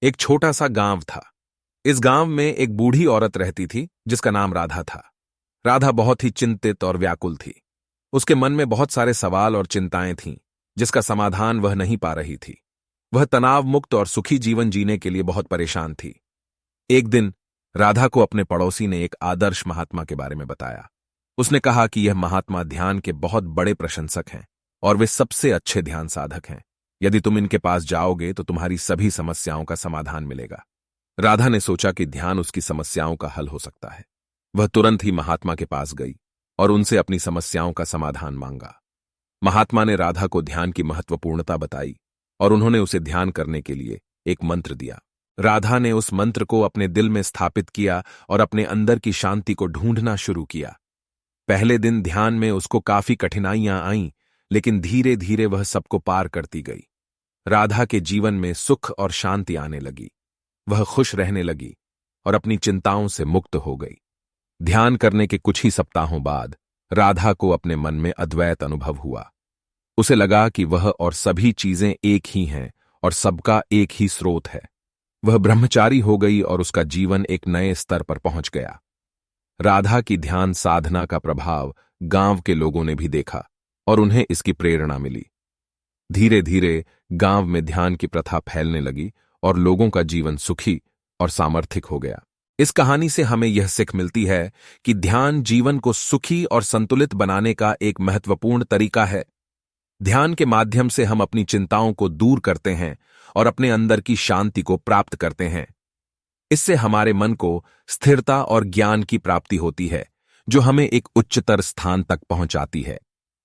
एक छोटा सा गांव था। इस गांव में एक बूढ़ी औरत रहती थी जिसका नाम राधा था। राधा बहुत ही चिंतित और व्याकुल थी। उसके मन में बहुत सारे सवाल और चिंताएं थीं, जिसका समाधान वह नहीं पा रही थी। वह तनाव मुक्त और सुखी जीवन जीने के लिए बहुत परेशान थी। एक दिन राधा को अपने पड़ोसी ने एक आदर्श महात्मा के बारे में बताया। उसने कहा कि यह महात्मा ध्यान के बहुत बड़े प्रशंसक हैं और वे सबसे अच्छे ध्यान साधक हैं। यदि तुम इनके पास जाओगे तो तुम्हारी सभी समस्याओं का समाधान मिलेगा। राधा ने सोचा कि ध्यान उसकी समस्याओं का हल हो सकता है। वह तुरंत ही महात्मा के पास गई और उनसे अपनी समस्याओं का समाधान मांगा। महात्मा ने राधा को ध्यान की महत्वपूर्णता बताई और उन्होंने उसे ध्यान करने के लिए एक मंत्र दिया। राधा ने उस मंत्र को अपने दिल में स्थापित किया और अपने अंदर की शांति को ढूंढना शुरू किया। पहले दिन ध्यान में उसको काफी कठिनाइयां आईं, लेकिन धीरे धीरे वह सबको पार करती गई। राधा के जीवन में सुख और शांति आने लगी। वह खुश रहने लगी और अपनी चिंताओं से मुक्त हो गई। ध्यान करने के कुछ ही सप्ताहों बाद राधा को अपने मन में अद्वैत अनुभव हुआ। उसे लगा कि वह और सभी चीजें एक ही हैं और सबका एक ही स्रोत है। वह ब्रह्मचारी हो गई और उसका जीवन एक नए स्तर पर पहुंच गया। राधा की ध्यान साधना का प्रभाव गांव के लोगों ने भी देखा और उन्हें इसकी प्रेरणा मिली। धीरे धीरे गांव में ध्यान की प्रथा फैलने लगी और लोगों का जीवन सुखी और सामर्थ्यक हो गया। इस कहानी से हमें यह सीख मिलती है कि ध्यान जीवन को सुखी और संतुलित बनाने का एक महत्वपूर्ण तरीका है। ध्यान के माध्यम से हम अपनी चिंताओं को दूर करते हैं और अपने अंदर की शांति को प्राप्त करते हैं। इससे हमारे मन को स्थिरता और ज्ञान की प्राप्ति होती है, जो हमें एक उच्चतर स्थान तक पहुंचाती है।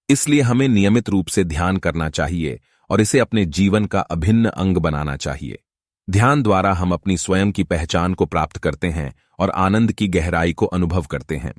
इसलिए हमें नियमित रूप से ध्यान करना चाहिए और इसे अपने जीवन का अभिन्न अंग बनाना चाहिए। ध्यान द्वारा हम अपनी स्वयं की पहचान को प्राप्त करते हैं और आनंद की गहराई को अनुभव करते हैं।